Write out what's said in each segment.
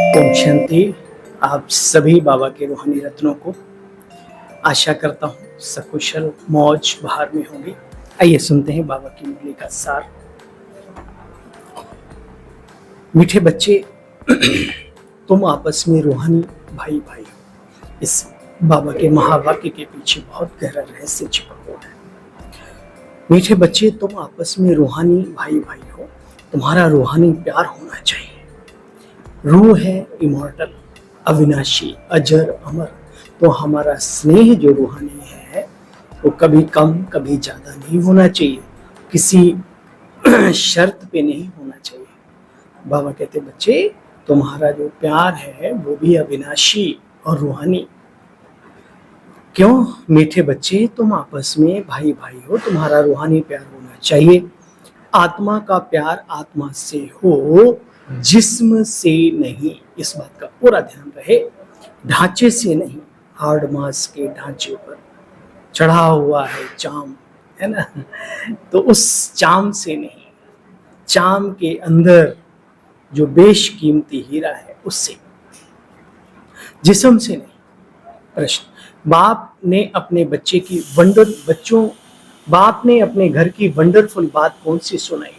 ओम शांति। आप सभी बाबा के रूहानी रत्नों को आशा करता हूँ सकुशल मौज बहार में होंगे। आइए सुनते हैं बाबा की मुरली का सार। मीठे बच्चे, तुम आपस में रूहानी भाई भाई हो। इस बाबा के महावाक्य के पीछे बहुत गहरा रहस्य छिपा हुआ है। मीठे बच्चे, तुम आपस में रूहानी भाई भाई हो। तुम्हारा रूहानी प्यार होना चाहिए। रूह है इमॉर्टल, अविनाशी, अजर, अमर। तो हमारा स्नेह जो रूहानी है वो कभी कम कभी ज्यादा नहीं होना चाहिए, किसी शर्त पे नहीं होना चाहिए। बाबा कहते बच्चे, तुम्हारा जो प्यार है वो भी अविनाशी और रूहानी। क्यों मीठे बच्चे, तुम आपस में भाई भाई हो, तुम्हारा रूहानी प्यार होना चाहिए। आत्मा का प्यार आत्मा से हो, जिस्म से नहीं। इस बात का पूरा ध्यान रहे। ढांचे से नहीं, हार्ड मास के ढांचे पर चढ़ा हुआ है चाम, है ना। तो उस चाम से नहीं, चाम के अंदर जो बेशकीमती हीरा है उससे, जिस्म से नहीं। प्रश्न, बाप ने अपने बच्चे की बाप ने अपने घर की वंडरफुल बात कौन सी सुनाई है?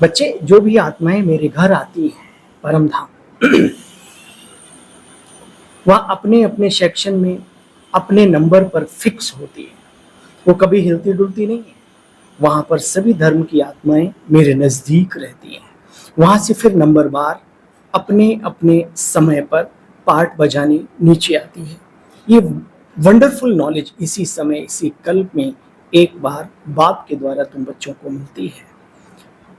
बच्चे, जो भी आत्माएं मेरे घर आती हैं परम धाम, वह अपने अपने सेक्शन में अपने नंबर पर फिक्स होती है। वो कभी हिलती डुलती नहीं है। वहां पर सभी धर्म की आत्माएं मेरे नजदीक रहती हैं। वहां से फिर नंबर बार अपने अपने समय पर पार्ट बजाने नीचे आती है। ये वंडरफुल नॉलेज इसी समय, इसी कल्प में एक बार बाप के द्वारा तुम बच्चों को मिलती है।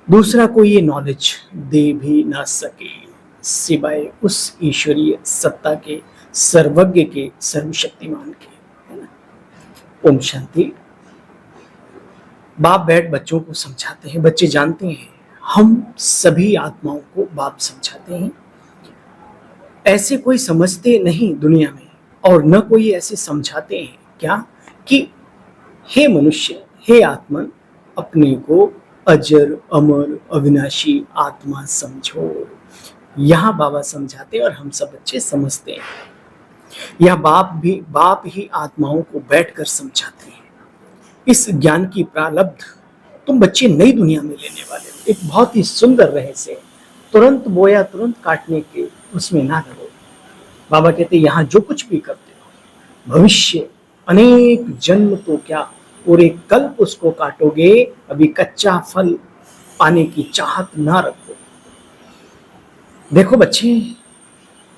दूसरा कोई ये नॉलेज दे भी ना सके सिवाय उस ईश्वरीय सत्ता के, सर्वज्ञ के, सर्वशक्तिमान के, है ना। ओम शांति। बाप बैठ बच्चों को समझाते हैं। बच्चे जानते हैं हम सभी आत्माओं को बाप समझाते हैं। ऐसे कोई समझते नहीं दुनिया में, और न कोई ऐसे समझाते हैं क्या कि हे मनुष्य, हे आत्मन, अपने को अजर, अमर, अविनाशी आत्मा समझो। यहाँ बाबा समझाते और हम सब बच्चे समझते हैं। यह बाप ही आत्माओं को बैठकर समझाते हैं। इस ज्ञान की प्रारब्ध तुम बच्चे नई दुनिया में लेने वाले हो। एक बहुत ही सुंदर रहस्य है। तुरंत बोया तुरंत काटने के उसमें ना रहो। बाबा कहते यहाँ जो कुछ भी करते हो, भविष्य अनेक जन्म तो क्या, पूरे कल्प उसको काटोगे। अभी कच्चा फल पाने की चाहत ना रखो। देखो बच्चे,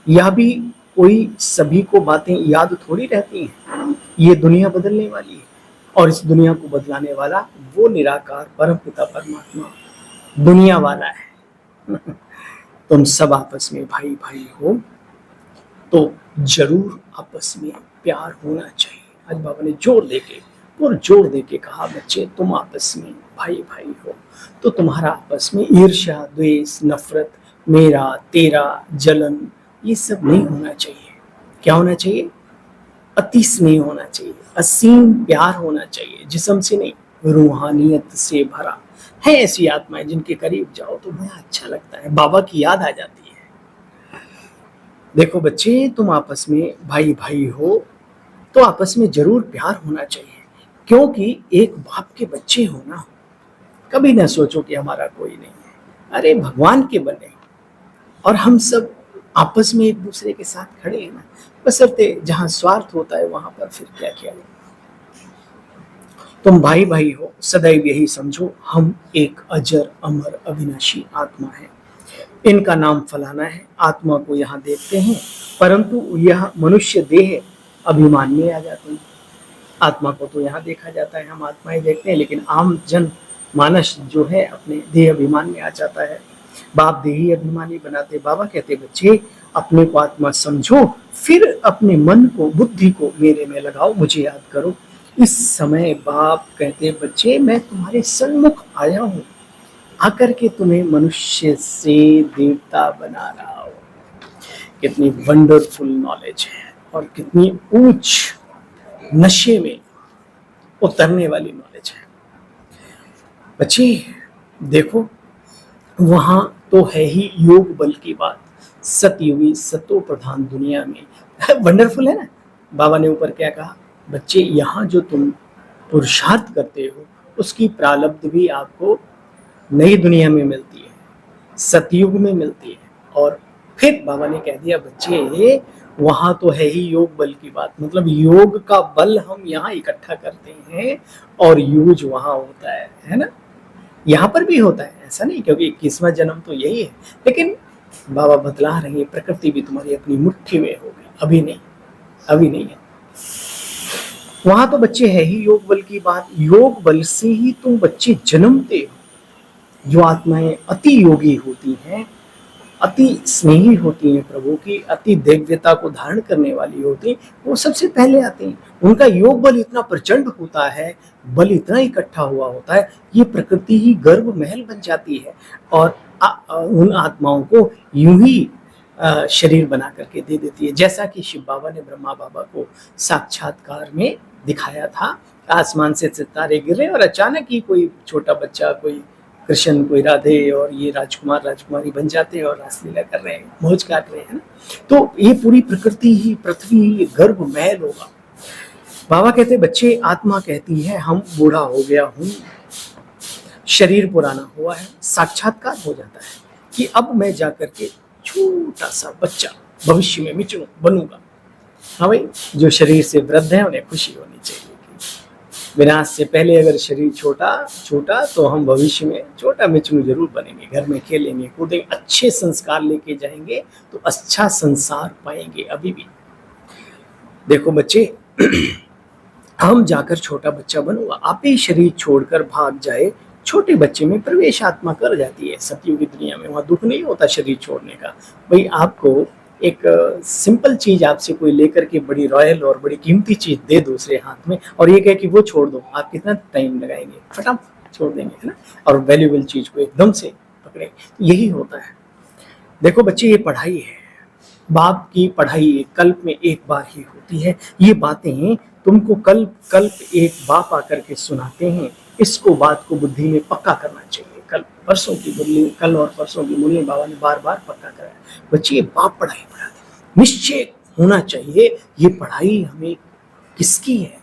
यह भी कोई सभी को बातें याद थोड़ी रहती हैं। ये दुनिया बदलने वाली है, और इस दुनिया को बदलाने वाला वो निराकार परमपिता परमात्मा दुनिया वाला है। तुम सब आपस में भाई भाई हो, तो जरूर आपस में प्यार होना चाहिए। आज बाबा ने जोर देके कहा, बच्चे तुम आपस में भाई भाई हो, तो तुम्हारा आपस में ईर्ष्या, द्वेष, नफरत, मेरा तेरा, जलन, ये सब नहीं होना चाहिए। क्या होना चाहिए? अति स्नेह होना चाहिए, असीम प्यार होना चाहिए, जिस्म से नहीं, रूहानियत से भरा है। ऐसी आत्माएं जिनके करीब जाओ तो बड़ा अच्छा लगता है, बाबा की याद आ जाती है। देखो बच्चे, तुम आपस में भाई भाई हो, तो आपस में जरूर प्यार होना चाहिए, क्योंकि एक बाप के बच्चे हो ना। कभी ना सोचो कि हमारा कोई नहीं है। अरे भगवान के बने, और हम सब आपस में एक दूसरे के साथ खड़े हैं ना। बशर्ते जहां स्वार्थ होता है वहां पर फिर क्या किया जाए। तुम भाई भाई हो, सदैव यही समझो, हम एक अजर, अमर, अविनाशी आत्मा है। इनका नाम फलाना है। आत्मा को यहाँ देखते हैं, परंतु यह मनुष्य देह अभिमान में आ जाते हैं। आत्मा को तो यहाँ देखा जाता है, हम आत्माएं देखते हैं, लेकिन आम जन मानस जो है अपने देह अभिमान में आ जाता है। बाप देही अभिमानी बनाते। बाबा कहते बच्चे, अपने को आत्मा समझो, फिर अपने मन को, बुद्धि को मेरे में लगाओ, मुझे याद करो। इस समय बाप कहते बच्चे, मैं तुम्हारे सन्मुख आया हूँ, आकर के तुम्हें मनुष्य से देवता बना रहा हूँ। कितनी वंडरफुल नॉलेज है, और कितनी ऊंच नशे में उतरने वाली नॉलेज है। बच्चे देखो, वहां तो है ही योग बल की बात, सतयुगी सतो प्रधान दुनिया में। वंडरफुल है ना। बाबा ने ऊपर क्या कहा, बच्चे यहाँ जो तुम पुरुषार्थ करते हो उसकी प्रारब्ध भी आपको नई दुनिया में मिलती है, सतयुग में मिलती है। और फिर बाबा ने कह दिया बच्चे वहां तो है ही योग बल की बात, मतलब योग का बल हम यहाँ इकट्ठा करते हैं और यूज वहां होता है ना। यहाँ पर भी होता है, ऐसा नहीं, क्योंकि 21वां जन्म तो यही है। लेकिन बाबा बतला रहे हैं प्रकृति भी तुम्हारी अपनी मुट्ठी में होगी, अभी नहीं, अभी नहीं है। वहां तो बच्चे है ही योग बल की बात, योग बल से ही तुम बच्चे जन्मते हो। जो आत्माएं अति योगी होती हैं, अति स्नेही होती हैं प्रभु की, अति दिव्यता को धारण करने वाली होती, वो सबसे पहले आते हैं। उनका योग बल इतना प्रचंड होता है, बल इतना इकट्ठा हुआ होता है, ये प्रकृति ही गर्भ महल बन जाती है और उन आत्माओं को यूं ही शरीर बना करके दे देती है। जैसा कि शिव बाबा ने ब्रह्मा बाबा को साक्षात्कार में दिखाया था, आसमान से सितारे गिर रहे और अचानक ही कोई छोटा बच्चा, कोई कृष्ण, कोई राधे और ये राजकुमार राजकुमारी बन जाते हैं और रासलीला कर रहे हैं, मौज काट रहे हैं ना। तो ये पूरी प्रकृति ही, पृथ्वी ही गर्भ महल होगा। बाबा कहते बच्चे, आत्मा कहती है हम बूढ़ा हो गया हूं, शरीर पुराना हुआ है, साक्षात्कार हो जाता है कि अब मैं जाकर के छोटा सा बच्चा भविष्य में मिचू बनूंगा। हाँ भाई, जो शरीर से वृद्ध है उन्हें खुशी होनी चाहिए। विनाश से पहले अगर शरीर छोटा तो हम भविष्य में छोटा मिचू जरूर बनेंगे, घर में खेलेंगे कूदेंगे, अच्छे संस्कार लेके जाएंगे तो अच्छा संसार पाएंगे। अभी भी देखो बच्चे, हम जाकर छोटा बच्चा बनूंगा, आप ही शरीर छोड़कर भाग जाए, छोटे बच्चे में प्रवेश आत्मा कर जाती है। सतयुग की दुनिया में वहां दुख नहीं होता शरीर छोड़ने का। भाई आपको एक सिंपल चीज आपसे कोई लेकर के बड़ी रॉयल और बड़ी कीमती चीज दे दूसरे हाथ में और ये कहे कि वो छोड़ दो, आप कितना टाइम लगाएंगे, फटाफट छोड़ देंगे, है ना। और वैल्यूएबल चीज को एकदम से पकड़े, यही होता है। देखो बच्चे, ये पढ़ाई है, बाप की पढ़ाई कल्प में एक बार ही होती है। ये बातें तुमको कल्प कल्प एक बाप आकर के सुनाते हैं, इसको बात को बुद्धि में पक्का करना चाहिए। कल परसों की मुरली, कल और परसों की मुरली बाबा ने बार बार पक्का कराया, बच्चे ये बाप पढ़ाई पढ़ाते। निश्चय होना चाहिए ये पढ़ाई हमें किसकी है,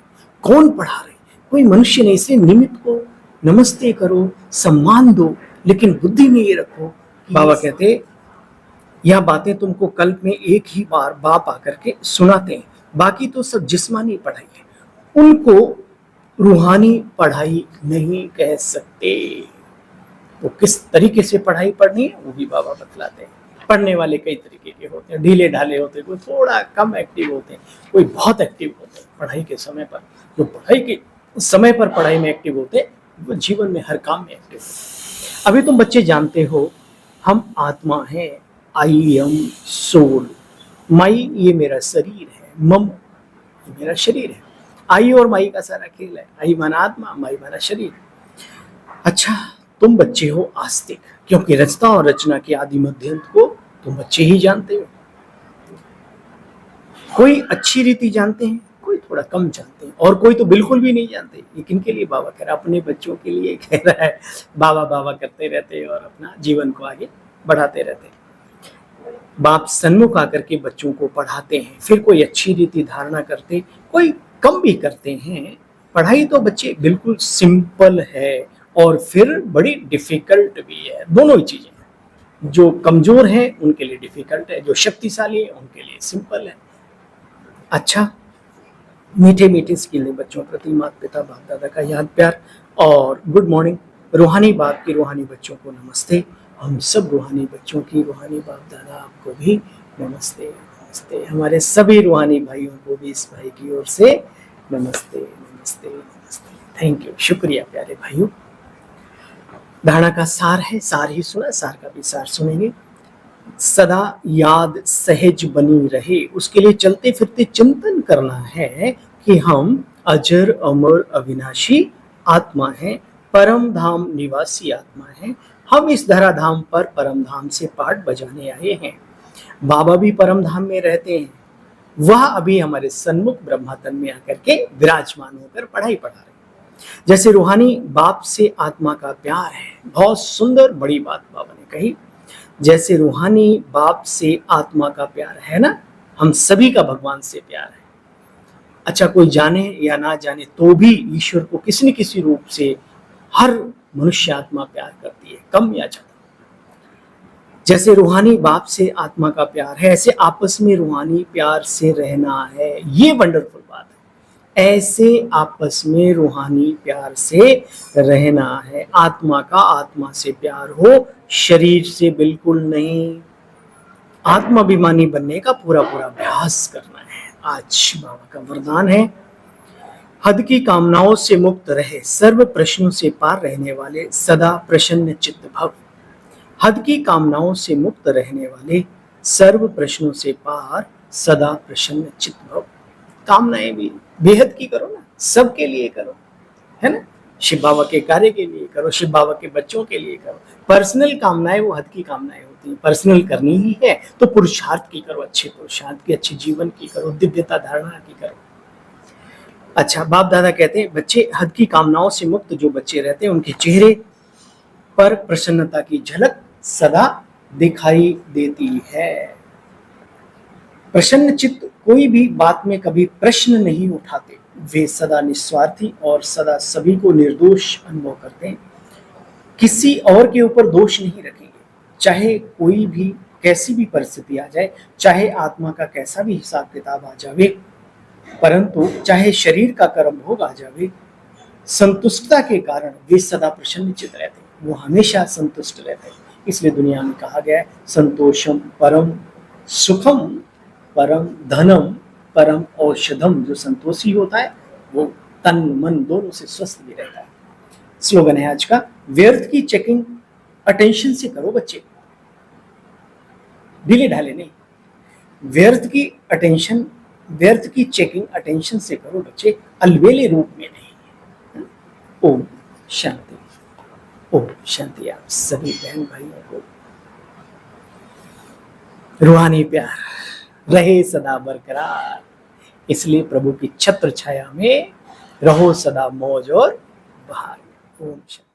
कौन पढ़ा रहे, कोई मनुष्य नहीं। इसे निमित्त को नमस्ते करो, सम्मान दो, लेकिन बुद्धि में ये रखो। बाबा कहते यह बातें तुमको कल्प में एक ही बार बाप आकर के सुनाते हैं, बाकी तो सब जिस्मानी पढ़ाई है, उनको रूहानी पढ़ाई नहीं कह सकते। तो किस तरीके से पढ़ाई पढ़नी है वो भी बाबा बतलाते हैं। पढ़ने वाले कई तरीके के होते हैं, ढीले ढाले होते हैं, कोई थोड़ा कम एक्टिव होते हैं, कोई बहुत एक्टिव होते हैं पढ़ाई के समय पर। जो पढ़ाई के समय पर पढ़ाई में एक्टिव होते हैं वो जीवन में हर काम में एक्टिव होते हैं। अभी तुम बच्चे जानते हो हम आत्मा हैं, आई एम सोल, माई ये मेरा शरीर है, मम ये मेरा शरीर है। आई और माई का सारा खेल है, आई माना आत्मा, माई माना शरीर। अच्छा, तुम बच्चे हो आस्तिक, क्योंकि रचना और रचना के आदि मध्यंत को तुम बच्चे ही जानते हो। कोई अच्छी रीति जानते हैं, कोई थोड़ा कम जानते हैं, और कोई तो बिल्कुल भी नहीं जानते। ये किनके लिए बाबा कह रहा है? अपने बच्चों के लिए कह रहा है। बाबा बाबा करते रहते हैं और अपना जीवन को आगे बढ़ाते रहते हैं। बाप सन्मुख आकर के बच्चों को पढ़ाते हैं, फिर कोई अच्छी रीति धारणा करते, कोई कम भी करते हैं। पढ़ाई तो बच्चे बिल्कुल सिंपल है और फिर बड़ी डिफिकल्ट भी है, दोनों ही चीजें। जो कमजोर हैं उनके लिए डिफिकल्ट है, जो शक्तिशाली है उनके लिए सिंपल है। अच्छा, मीठे मीठे स्किल बच्चों प्रति माता पिता बाप दादा का याद प्यार और गुड मॉर्निंग। रूहानी बाप की रूहानी बच्चों को नमस्ते। हम सब रूहानी बच्चों की रूहानी बाप दादा आपको भी नमस्ते नमस्ते। हमारे सभी रूहानी भाइयों को भी इस भाई की ओर से नमस्ते नमस्ते नमस्ते। थैंक यू, शुक्रिया प्यारे भाइयों। धारणा का सार है, सार ही सुना, सार का भी सार सुनेंगे। सदा याद सहज बनी रहे, उसके लिए चलते फिरते चिंतन करना है कि हम अजर अमर अविनाशी आत्मा है, परम धाम निवासी आत्मा है। हम इस धराधाम पर परम धाम से पाठ बजाने आए हैं। बाबा भी परम धाम में रहते हैं, वह अभी हमारे सन्मुख ब्रह्मातन में आकर के विराजमान होकर पढ़ाई पढ़ा रहे हैं। जैसे रूहानी बाप से आत्मा का प्यार है, बहुत सुंदर बड़ी बात बाबा ने कही। जैसे रूहानी बाप से आत्मा का प्यार है ना, हम सभी का भगवान से प्यार है। अच्छा, कोई जाने या ना जाने तो भी ईश्वर को किसी न किसी रूप से हर मनुष्य आत्मा प्यार करती है, कम या ज्यादा। जैसे रूहानी बाप से आत्मा का प्यार है, ऐसे आपस में रूहानी प्यार से रहना है। ये वंडरफुल बात है, ऐसे आपस में रूहानी प्यार से रहना है। आत्मा का आत्मा से प्यार हो, शरीर से बिल्कुल नहीं। आत्माभिमानी बनने का पूरा पूरा अभ्यास करना है। आज बाबा का वरदान है, हद की कामनाओं से मुक्त रहे, सर्व प्रश्नों से पार रहने वाले, सदा प्रसन्न चित्त भव। हद की कामनाओं से मुक्त रहने वाले, सर्व प्रश्नों से पार, सदा प्रसन्न चित्त भव। कामनाएं भी बेहद की करो ना, सबके लिए करो, है ना। शिव बाबा के कार्य के लिए करो, शिव बाबा के बच्चों के लिए करो। पर्सनल कामनाएं वो हद की कामनाएं होती हैं, पर्सनल करनी ही है तो पुरुषार्थ की करो, अच्छे पुरुषार्थ की, अच्छे जीवन की करो, दिव्यता धारणा की करो। अच्छा, बाप दादा कहते हैं बच्चे हद की कामनाओं से मुक्त जो बच्चे रहते हैं उनके चेहरे पर प्रसन्नता की झलक सदा दिखाई देती है। प्रसन्न चित्त कोई भी बात में कभी प्रश्न नहीं उठाते, वे सदा निस्वार्थी और सदा सभी को निर्दोष अनुभव करते हैं। किसी और के ऊपर दोष नहीं रखेंगे, चाहे कोई भी कैसी भी परिस्थिति आ जाए, चाहे आत्मा का कैसा भी हिसाब किताब आ जावे, परंतु चाहे शरीर का कर्म भोग आ जावे, संतुष्टता के कारण वे सदा प्रसन्नचित रहते हैं, वो हमेशा संतुष्ट रहते हैं। इसलिए दुनिया में कहा गया है, संतोषम परम सुखम परम धनम परम औषधम। जो संतोषी होता है वो तन मन दोनों से स्वस्थ भी रहता है। स्लोगन है आज का, व्यर्थ की चेकिंग अटेंशन से करो बच्चे, ढीले ढाले नहीं। व्यर्थ की चेकिंग अटेंशन से करो बच्चे, अलबेले रूप में नहीं। ओम शांति, ओम शांति। आप सभी बहन भाइयों को रूहानी प्यार रहे सदा बरकरार, इसलिए प्रभु की छत्र छाया में रहो सदा मौज और बहार। ओम शांति।